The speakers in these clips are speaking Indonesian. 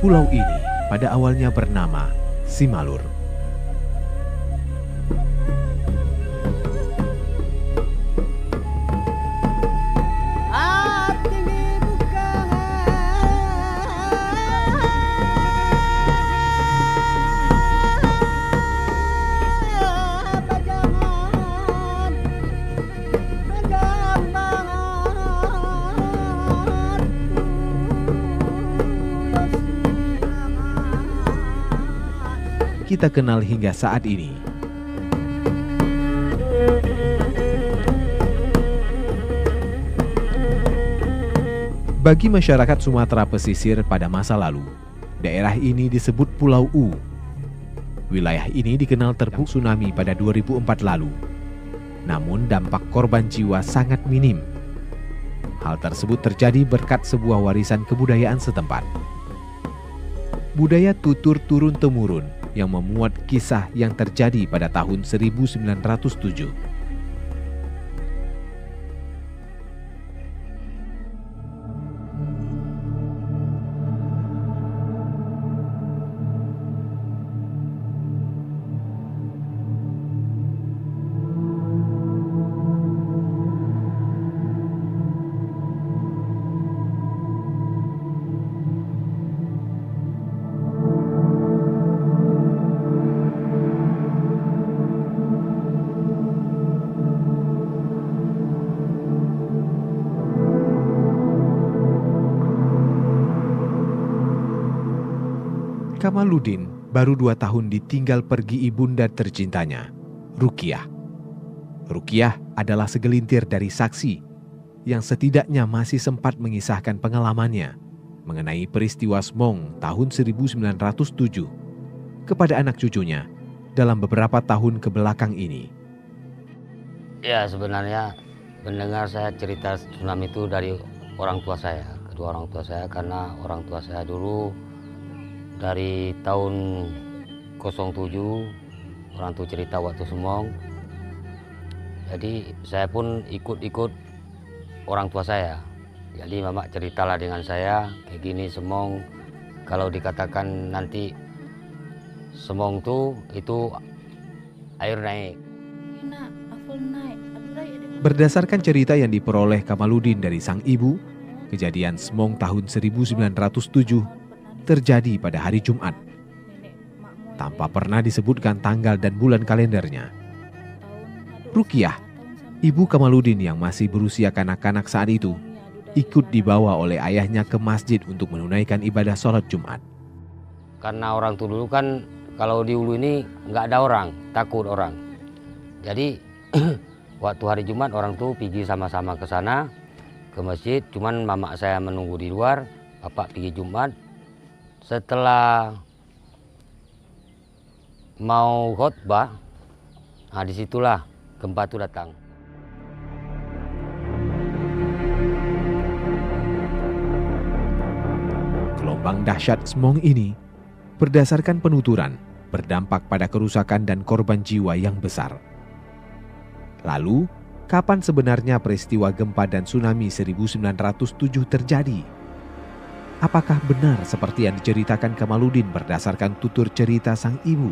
Pulau ini pada awalnya bernama Simalur. Kita kenal hingga saat ini. Bagi masyarakat Sumatera pesisir pada masa lalu, daerah ini disebut Pulau U. Wilayah ini dikenal terpuruk tsunami pada 2004 lalu. Namun dampak korban jiwa sangat minim. Hal tersebut terjadi berkat sebuah warisan kebudayaan setempat. Budaya tutur turun-temurun yang memuat kisah yang terjadi pada tahun 1907. Kamaludin baru 2 tahun ditinggal pergi ibunda tercintanya, Rukiah. Rukiah adalah segelintir dari saksi yang setidaknya masih sempat mengisahkan pengalamannya mengenai peristiwa Smong tahun 1907 kepada anak cucunya dalam beberapa tahun kebelakang ini. Ya, sebenarnya mendengar saya cerita tsunami itu dari orang tua saya, kedua orang tua saya, karena orang tua saya dulu dari tahun 07 orang tua cerita waktu Smong. Jadi saya pun ikut orang tua saya. Jadi mama ceritalah dengan saya kayak gini Smong. Kalau dikatakan nanti Smong itu air naik. Berdasarkan cerita yang diperoleh Kamaludin dari sang ibu, kejadian Smong tahun 1907 terjadi pada hari Jumat, tanpa pernah disebutkan tanggal dan bulan kalendernya. Rukiah, ibu Kamaludin yang masih berusia kanak-kanak saat itu, ikut dibawa oleh ayahnya ke masjid untuk menunaikan ibadah sholat Jumat. Karena orang tua dulu kan, kalau di Ulu ini nggak ada orang, takut orang. Jadi waktu hari Jumat orang tuh pergi sama-sama ke sana, ke masjid. Cuman mama saya menunggu di luar, bapak pergi Jumat. Setelah mau khotbah, nah disitulah gempa itu datang. Gelombang dahsyat Smong ini berdasarkan penuturan berdampak pada kerusakan dan korban jiwa yang besar. Lalu, kapan sebenarnya peristiwa gempa dan tsunami 1907 terjadi? Apakah benar seperti yang diceritakan Kamaludin berdasarkan tutur cerita sang ibu?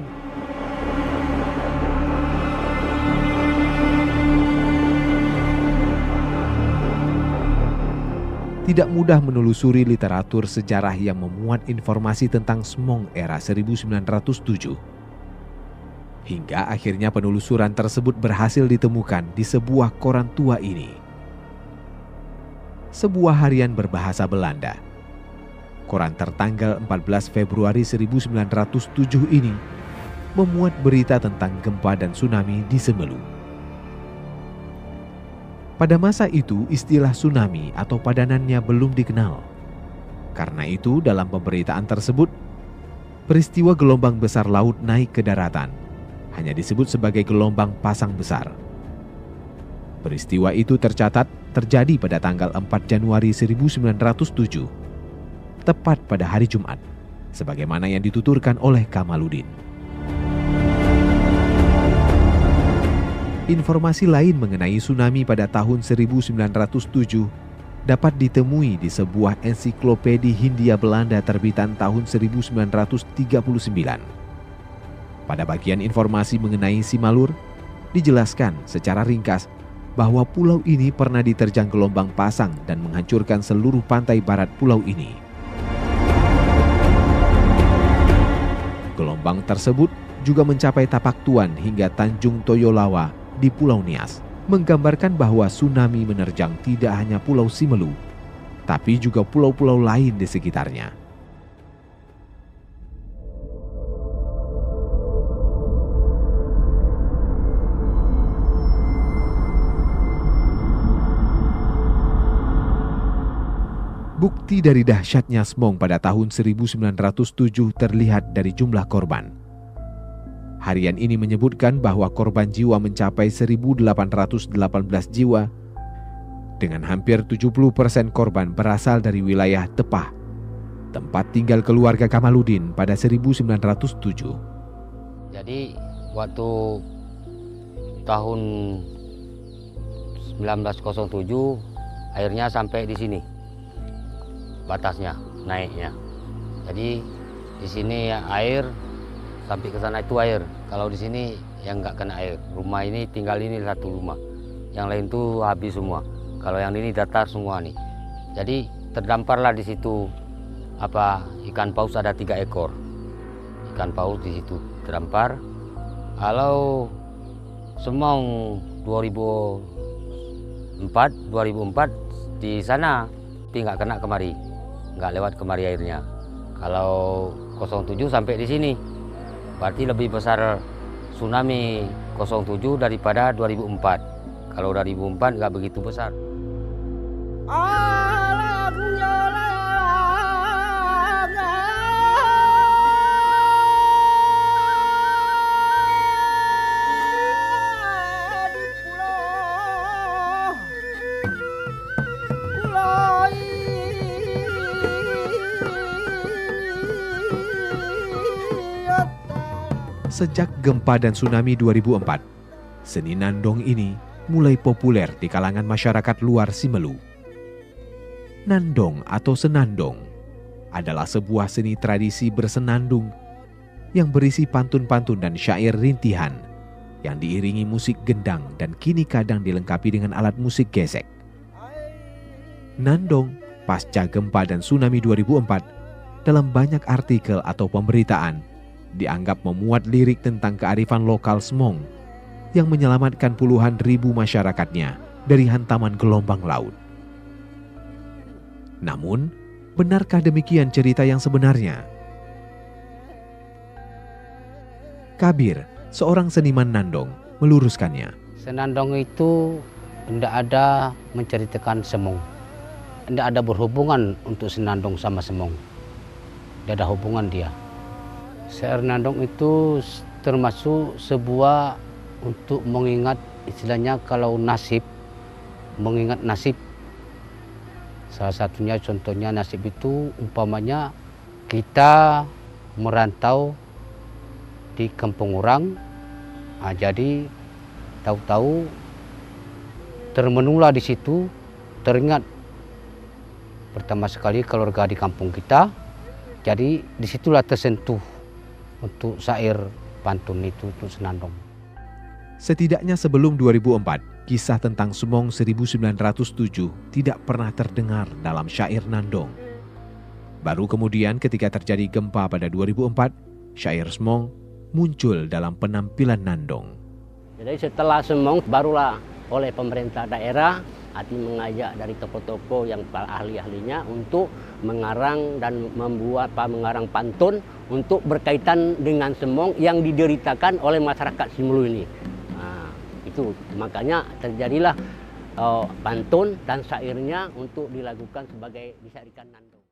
Tidak mudah menelusuri literatur sejarah yang memuat informasi tentang Smong era 1907. Hingga akhirnya penelusuran tersebut berhasil ditemukan di sebuah koran tua ini. Sebuah harian berbahasa Belanda. Koran tertanggal 14 Februari 1907 ini memuat berita tentang gempa dan tsunami di Semelu. Pada masa itu istilah tsunami atau padanannya belum dikenal. Karena itu dalam pemberitaan tersebut, peristiwa gelombang besar laut naik ke daratan hanya disebut sebagai gelombang pasang besar. Peristiwa itu tercatat terjadi pada tanggal 4 Januari 1907. Tepat pada hari Jumat, sebagaimana yang dituturkan oleh Kamaludin. Informasi lain mengenai tsunami pada tahun 1907 dapat ditemui di sebuah ensiklopedi Hindia Belanda terbitan tahun 1939. Pada bagian informasi mengenai Simalur, dijelaskan secara ringkas bahwa pulau ini pernah diterjang gelombang pasang dan menghancurkan seluruh pantai barat pulau ini. Gelombang tersebut juga mencapai Tapak Tuan hingga Tanjung Toyolawa di Pulau Nias, menggambarkan bahwa tsunami menerjang tidak hanya Pulau Simelu, tapi juga pulau-pulau lain di sekitarnya. Bukti dari dahsyatnya Semong pada tahun 1907 terlihat dari jumlah korban. Harian ini menyebutkan bahwa korban jiwa mencapai 1.818 jiwa, dengan hampir 70% korban berasal dari wilayah Tepah, tempat tinggal keluarga Kamaludin pada 1907. Jadi waktu tahun 1907 airnya sampai di sini, batasnya naiknya. Jadi di sini air sampai ke sana itu air. Kalau di sini yang nggak kena air. Rumah ini tinggal ini satu rumah. Yang lain tuh habis semua. Kalau yang ini datar semua nih. Jadi terdamparlah di situ ikan paus ada 3 ekor. Ikan paus di situ terdampar. Kalau Semong 2004 di sana tapi nggak kena kemari. Nggak lewat kemari airnya. Kalau 07 sampai di sini. Berarti lebih besar tsunami 07 daripada 2004. Kalau 2004 nggak begitu besar. Sejak gempa dan tsunami 2004, seni nandong ini mulai populer di kalangan masyarakat luar Simelu. Nandong atau senandong adalah sebuah seni tradisi bersenandung yang berisi pantun-pantun dan syair rintihan yang diiringi musik gendang dan kini kadang dilengkapi dengan alat musik gesek. Nandong pasca gempa dan tsunami 2004 dalam banyak artikel atau pemberitaan dianggap memuat lirik tentang kearifan lokal Semong yang menyelamatkan puluhan ribu masyarakatnya dari hantaman gelombang laut. Namun, benarkah demikian cerita yang sebenarnya? Kabir, seorang seniman nandong, meluruskannya. Senandong itu tidak ada menceritakan Semong. Tidak ada berhubungan untuk senandong sama Semong. Tidak ada hubungan dia. Syair nandong itu termasuk sebuah untuk mengingat, istilahnya kalau nasib, mengingat nasib. Salah satunya contohnya nasib itu umpamanya kita merantau di kampung orang, jadi tahu-tahu termenunglah di situ, teringat pertama sekali keluarga di kampung kita, jadi disitulah tersentuh untuk syair pantun itu untuk senandong. Setidaknya sebelum 2004, kisah tentang Semong 1907 tidak pernah terdengar dalam syair nandong. Baru kemudian ketika terjadi gempa pada 2004, syair Semong muncul dalam penampilan nandong. Jadi setelah Semong barulah oleh pemerintah daerah mengajak dari tokoh-tokoh yang ahli-ahlinya untuk mengarang dan membuat mengarang pantun untuk berkaitan dengan Semong yang dideritakan oleh masyarakat Simelu ini. Nah, itu makanya terjadilah pantun dan syairnya untuk dilakukan sebagai disyairkan nandong.